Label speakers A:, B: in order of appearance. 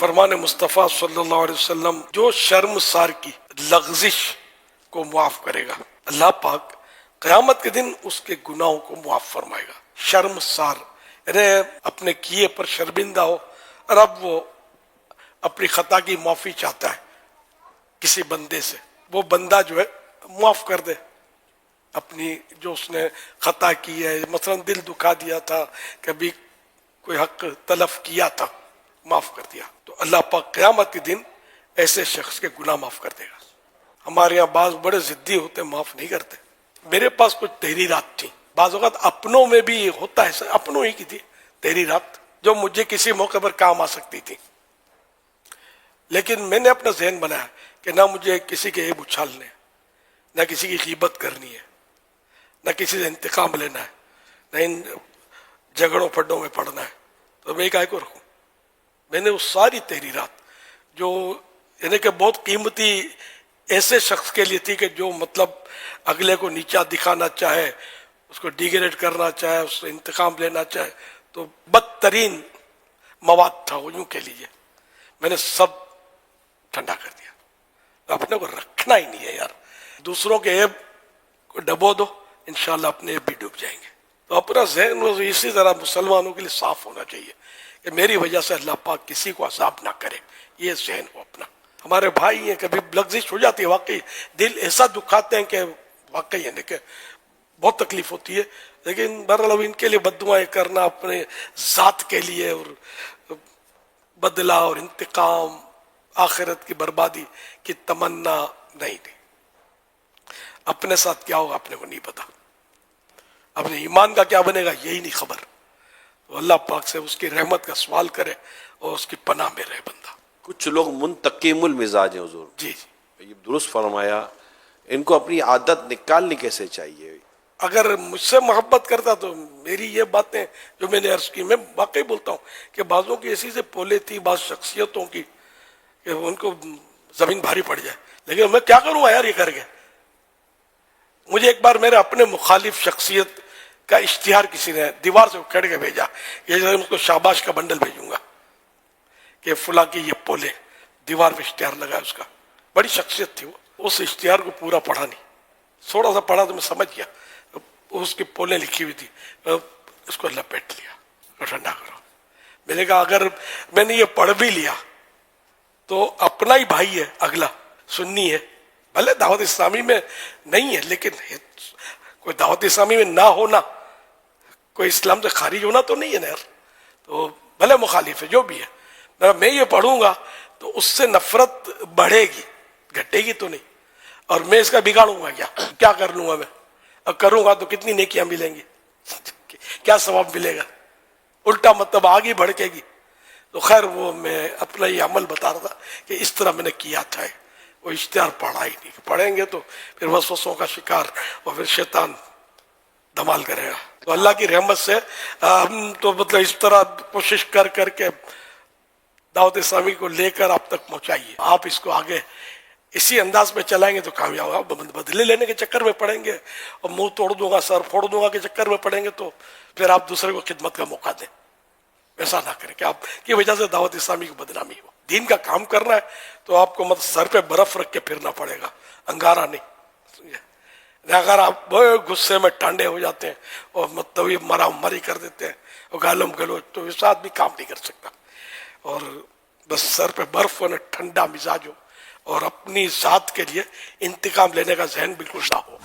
A: فرمان مصطفیٰ صلی اللہ علیہ وسلم جو شرمسار کی لغزش کو معاف کرے گا اللہ پاک قیامت کے دن اس کے گناہوں کو معاف فرمائے گا. شرمسار یعنی اپنے کیے پر شرمندہ ہو اور اب وہ اپنی خطا کی معافی چاہتا ہے کسی بندے سے, وہ بندہ جو ہے معاف کر دے اپنی جو اس نے خطا کی ہے, مثلا دل دکھا دیا تھا, کبھی کوئی حق تلف کیا تھا, معاف کر دیا, تو اللہ پاک قیامت کے دن ایسے شخص کے گناہ معاف کر دے گا. ہمارے یہاں بعض بڑے ضدی ہوتے معاف نہیں کرتے. میرے پاس کچھ تحریرات تھیں, بعض اوقات اپنوں میں بھی ہوتا ہے, اپنوں ہی کی تھی تحریرات جو مجھے کسی موقع پر کام آ سکتی تھی, لیکن میں نے اپنا ذہن بنایا کہ نہ مجھے کسی کے عیب اچھالنے, نہ کسی کی غیبت کرنی ہے, نہ کسی سے انتقام لینا ہے, نہ ان جھگڑوں پھڈوں میں پڑنا ہے, تو میں کائے کو رکھوں. میں نے وہ ساری تحریرات جو یعنی کہ بہت قیمتی ایسے شخص کے لیے تھی کہ جو مطلب اگلے کو نیچا دکھانا چاہے, اس کو ڈیگریڈ کرنا چاہے, اس سے انتقام لینا چاہے, تو بدترین مواد تھا وہ, یوں کہہ لیجیے. میں نے سب ٹھنڈا کر دیا, اپنے کو رکھنا ہی نہیں ہے یار. دوسروں کے عیب کو ڈبو دو, انشاءاللہ اپنے عیب بھی ڈوب جائیں گے. تو اپنا ذہن اسی طرح مسلمانوں کے لیے صاف ہونا چاہیے کہ میری وجہ سے اللہ پاک کسی کو عذاب نہ کرے, یہ ذہن ہو اپنا. ہمارے بھائی ہیں, کبھی لغزش ہو جاتی ہے, واقعی دل ایسا دکھاتے ہیں کہ واقعی ہے کہ بہت تکلیف ہوتی ہے, لیکن بہرحال ان کے لیے بد دعائیں کرنا اپنے ذات کے لیے, اور بدلہ اور انتقام آخرت کی بربادی کی تمنا نہیں دی. اپنے ساتھ کیا ہوگا اپنے کو نہیں پتا, اپنے ایمان کا کیا بنے گا یہی نہیں خبر. تو اللہ پاک سے اس کی رحمت کا سوال کرے اور اس کی پناہ میں رہے بندہ.
B: کچھ لوگ منتقم المزاج ہیں حضور,
A: جی
B: یہ درست فرمایا. ان کو اپنی عادت نکالنی کیسے چاہیے؟
A: اگر مجھ سے محبت کرتا تو میری یہ باتیں جو میں نے عرض کی, میں واقعی بولتا ہوں کہ بعضوں کی ایسی سے پولے تھی, بعض شخصیتوں کی کہ ان کو زمین بھاری پڑ جائے, لیکن میں کیا کروں یار یہ کر کے. مجھے ایک بار میرے اپنے مخالف شخصیت کا اشتہار کسی نے دیوار سے اکھیڑ کے بھیجا, یہ اس کو شاباش کا بنڈل بھیجوں گا کہ فلاں کی یہ پولے, دیوار پہ اشتہار لگا اس کا. بڑی شخصیت تھی وہ, اس اشتہار کو پورا پڑھا نہیں, تھوڑا سا پڑھا تو میں سمجھ گیا, اس کی پولیں لکھی ہوئی تھی, اس کو لپیٹ لیا, ٹھنڈا کرو. میں نے کہا اگر میں نے یہ پڑھ بھی لیا تو اپنا ہی بھائی ہے, اگلا سنی ہے, بھلے دعوت اسلامی میں نہیں ہے, لیکن کوئی دعوت اسلامی میں نہ ہونا کوئی اسلام سے خارج ہونا تو نہیں ہے نا یار. تو بھلے مخالف ہے جو بھی ہے, میں یہ پڑھوں گا تو اس سے نفرت بڑھے گی, گھٹے گی تو نہیں. اور میں اس کا بگاڑوں گا کیا کر لوں گا میں, اور کروں گا تو کتنی نیکیاں ملیں گی, کیا ثواب ملے گا, الٹا مطلب آگے بڑھے گی. تو خیر وہ میں اپنا یہ عمل بتا رہا تھا کہ اس طرح میں نے کیا تھا, وہ اشتہار پڑھا ہی نہیں. پڑھیں گے تو پھر وسوسوں کا شکار اور پھر شیطان دھمال کرے گا. تو اللہ کی رحمت سے ہم تو مطلب اس طرح کوشش کر کے دعوت اسلامی کو لے کر آپ تک پہنچائیے. آپ اس کو آگے اسی انداز میں چلائیں گے تو کامیاب ہوگا. بدلے لینے کے چکر میں پڑیں گے اور منہ توڑ دوں گا سر پھوڑ دوں گا کے چکر میں پڑیں گے تو پھر آپ دوسرے کو خدمت کا موقع دیں. ایسا نہ کریں کہ آپ کی وجہ سے دعوت اسلامی کی بدنامی ہو. دین کا کام کرنا ہے تو آپ کو مطلب سر پہ برف رکھ کے پھرنا پڑے گا, انگارہ نہیں. اگر آپ غصے میں ٹانڈے ہو جاتے ہیں اور مطلب یہ مرا مری کر دیتے ہیں اور گالم گلوچ, تو اس آدمی کام نہیں کر سکتا. اور بس سر پہ برف ہونا, ٹھنڈا مزاج ہو, اور اپنی ذات کے لیے انتقام لینے کا ذہن بالکل نہ ہو.